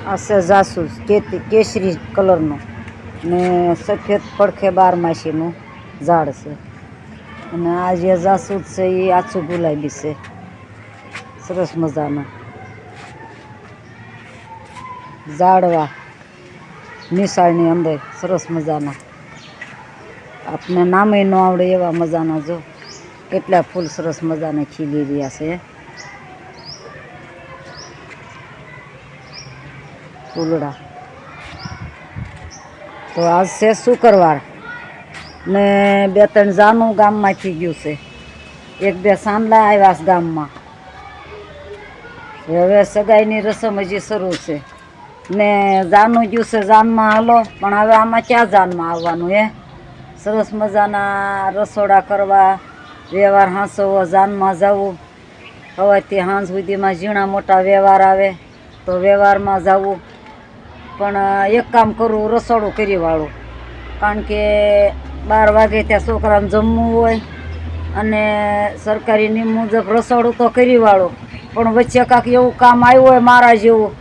આ છે જાસૂસ કેસરી કલરનું ને સફેદ પડખે 12 ઝાડ છે. અને આ જે જાસૂસ છે એ આછું ગુલાબી છે, સરસ મજાના ઝાડવા નિશાળની અંદર સરસ મજાના. આપને નામે ન આવડે એવા મજાના. જો કેટલા ફૂલ સરસ મજાના ખીલી રહ્યા છે. ફૂલડા તો આજ છે શુક્રવાર ને 2-3 જાનું ગામમાંથી ગયું છે. 1-2 સાંડલા આવ્યા છે ગામમાં. હવે સગાઈની રસમ હજી શરૂ છે ને જાનું ગયું છે. જાનમાં હાલો, પણ હવે આમાં ક્યાં જાનમાં આવવાનું હે? સરસ મજાના રસોડા કરવા, વ્યવહાર હાંસવો, જાનમાં જવું. સવારથી સાંજ સુધીમાં ઝીણા મોટા વ્યવહાર આવે તો વ્યવહારમાં જવું. પણ એક કામ કરવું, રસોડું કરી વાળું. કારણ કે 12 વાગે ત્યાં છોકરાને જમવું હોય અને સરકારી નિયમ મુજબ રસોડું તો કરી વાળું. પણ વચ્ચે કાંક એવું કામ આવ્યું હોય મારા જેવું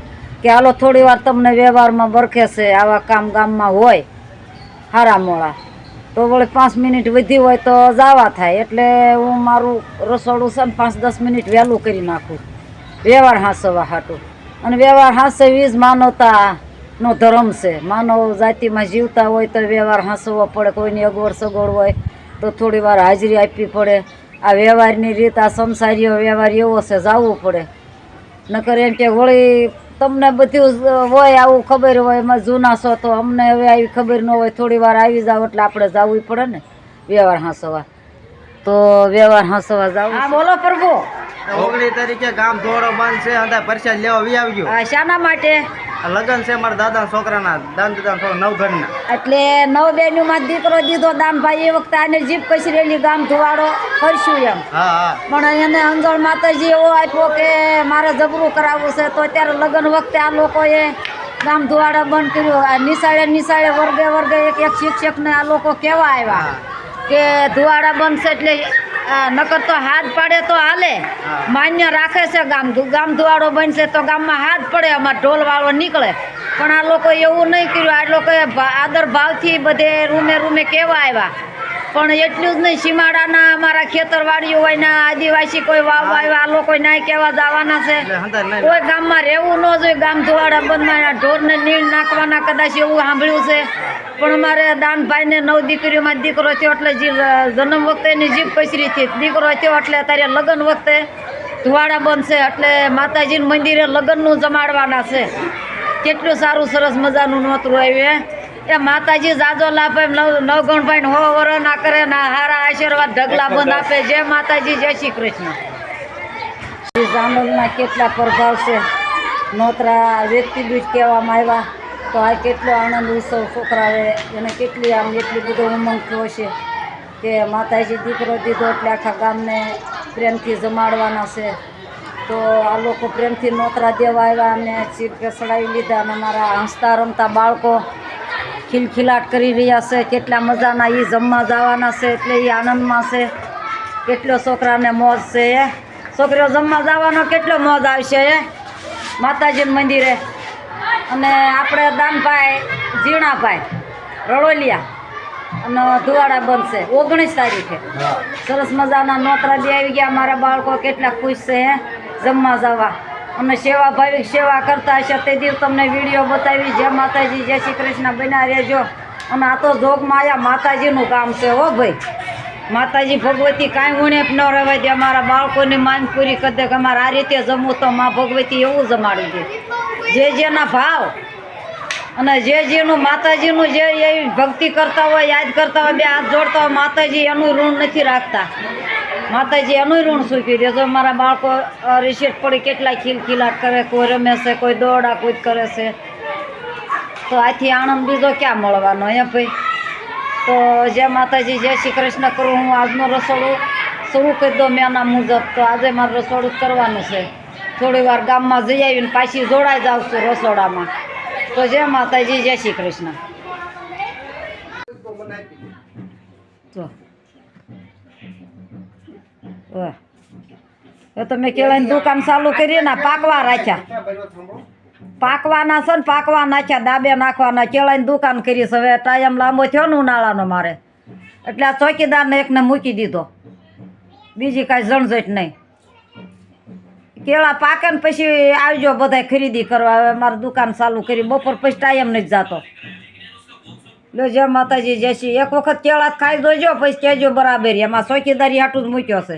કે હાલો થોડી વાર તમને વ્યવહારમાં બરખે છે, આવા કામ ગામમાં હોય હારા મોળા, તો વળી 5 મિનિટ વધી હોય તો જવા થાય. એટલે હું મારું રસોડું છે ને 5-10 મિનિટ વહેલું કરી નાખું વ્યવહાર હાંસવા હાટું. અને વ્યવહાર હાંસવી જ માનવતાનો ધર્મ છે. માનવ જાતિમાં જીવતા હોય તો વ્યવહાર હાંસવો પડે. કોઈની અગવડ સગવડ હોય તો થોડી વાર હાજરી આપવી પડે. આ વ્યવહારની રીત, આ સંસારીઓ વ્યવહાર એવો છે, જવું પડે. નકર એમ કે વળી તમને બધું હોય આવું ખબર હોય, એમાં જૂના છો તો અમને હવે આવી ખબર ન હોય, થોડી વાર આવી જાવ એટલે આપણે જવું પડે ને વ્યવહાર હાંસવા. તો વ્યવહાર હાંસવા જવું. હા બોલો પ્રભુ. 19 તારીખે ગામ ધોળો બંધ છે, અંદર પરસાદ લેવા વી આવજો. શાના માટે? લગન છે મારા દાદા છોકરાના, દાન દીધા 9 ઘરના. એટલે 9 બેનીમાં દીકરો દીધો દાન. ભાઈ એ વખતે આને જીપ કચરેલી ગામ ધોવાડો કરશું એમ. પણ એને અંજળ માતાજી એવો આપ્યો કે મારે જબરું કરાવવું છે, તો અત્યારે લગ્ન વખતે આ લોકોએ ગામ ધોવાડા બંધ કર્યું. આ નિશાળે વર્ગે એક શિક્ષકને આ લોકો કહેવા આવ્યા કે ધોવાડા બંધ છે એટલે નકર તો હાથ પાડે તો હાલે, માન્ય રાખે છે. ગામ ધોવાડો બનશે તો ગામમાં હાથ પડે, અમારે ઢોલ વાળો નીકળે. પણ આ લોકો એવું નહીં કર્યું. આ લોકોએ આદર ભાવથી બધે રૂમે કહેવા આવ્યા. પણ એટલું જ નહીં, સીમાડાના અમારા ખેતરવાડીઓ હોય ને આદિવાસી કોઈ વાવવા આવ્યા, આ લોકો ના કહેવા જવાના છે. કોઈ ગામમાં રહેવું ન જોઈએ. ગામ ધોવાડા બંધમાં ઢોરને નીણ નાખવાના કદાચ એવું સાંભળ્યું છે. પણ અમારે દાનભાઈને 9 દીકરીઓમાં દીકરો થયો એટલે જન્મ વખતે એની જીભ કચરીથી દીકરો થયો એટલે અત્યારે લગ્ન વખતે ધોવાડા બનશે. એટલે માતાજીના મંદિરે લગ્નનું જમાડવાના છે. કેટલું સારું સરસ મજાનું નોતરું આવ્યું. એ માતાજી જાજો લાભ એમ નવગણભાઈ 100 વર્ષ ના કરે ને હારા આશીર્વાદ ઢગલા બંધ આપે. જય માતાજી, જય શ્રી કૃષ્ણ. જાનલના કેટલા પ્રભાવ છે. નોતરા વ્યક્તિ બીજ કહેવામાં આવ્યા તો આ કેટલો આનંદ ઉત્સવ છોકરાએ એને કેટલી એટલી બધો ઉમંગ થયો છે કે માતાજી દીકરો દીધો એટલે આખા ગામને પ્રેમથી જમાડવાના છે. તો આ લોકો પ્રેમથી નોતરા દેવા આવ્યા અને ચીરકે ચડાવી લીધા. અને અમારા હસતા રમતા બાળકો ખિલખિલાટ કરી રહ્યા છે. કેટલા મજાના એ જમવા જવાના છે એટલે એ આનંદમાં છે. કેટલો છોકરાને મોજ છે. છોકરીઓ જમવા જવાનો કેટલો મોજ આવશે માતાજીના મંદિરે. અને આપણે દાનભાઈ ઝીણાભાઈ રળોલિયા અને ધોવાડા બનશે 19 તારીખે. સરસ મજાના નોતરા બી આવી ગયા. મારા બાળકો કેટલા ખુશ છે જમવા જવા. અને સેવા ભાવિક સેવા કરતા હશે તે દિવસ તમને વિડીયો બતાવી. જય માતાજી, જય શ્રી કૃષ્ણ. બન્યા રહેજો. અને આ તો જોગમાં આવ્યા માતાજીનું કામ છે હો ભાઈ. માતાજી ભગવતી કાંઈ ઉણેપ ન રહેવા દે. અમારા બાળકોની માંગ પૂરી કરી દે કે અમારે આ રીતે જમવું તો મા ભગવતી એવું જમાડી દે. જે જેના ભાવ અને જે જેનું માતાજીનું જે એવી ભક્તિ કરતા હોય, યાદ કરતા હોય, બે હાથ જોડતા હોય, માતાજી એનું ઋણ નથી રાખતા. માતાજી એનું ઋણ સૂકી દે. તો મારા બાળકો રિસેટ પડી કેટલા ખિલખિલાટ કરે, કોઈ રમે છે, કોઈ દોડા કૂદ કરે છે. તો આથી આનંદ બીજો ક્યાં મળવાનો હે ભાઈ. તો જય માતાજી, જય શ્રી કૃષ્ણ કરું. હું આજનો રસોડું શરૂ કરી દઉં મેના મુજબ. તો આજે મારે રસોડું કરવાનું છે. થોડી વાર ગામમાં જઈ આવીને પાછી જોડાઈ જાઉં છું રસોડામાં. તો જય માતાજી, જય શ્રી કૃષ્ણ. એ તો મેં કેળાની દુકાન ચાલુ કરી ને પાકવા રાખ્યા. પાકવાના છે ને પાકવા નાખ્યા દાબે નાખવાના કેળાની દુકાન કરી છે હવે ટાઈમ લાંબો થયો ને ઉનાળાનો મારે એટલે આ ચોકીદારને એકને મૂકી દીધો બીજી કાંઈ ઝણઝટ નહીં કેળા પાકે ને પછી આવજો બધાય ખરીદી કરવા હવે મારે દુકાન ચાલુ કરી બપોર પછી ટાઈમ નથી જાતો લો જય માતાજી જય શ્રી એક વખત કેળા ખાઈ જોજો પછી કહેજો બરાબર એમાં ચોકીદારી હાટું જ મૂક્યો છે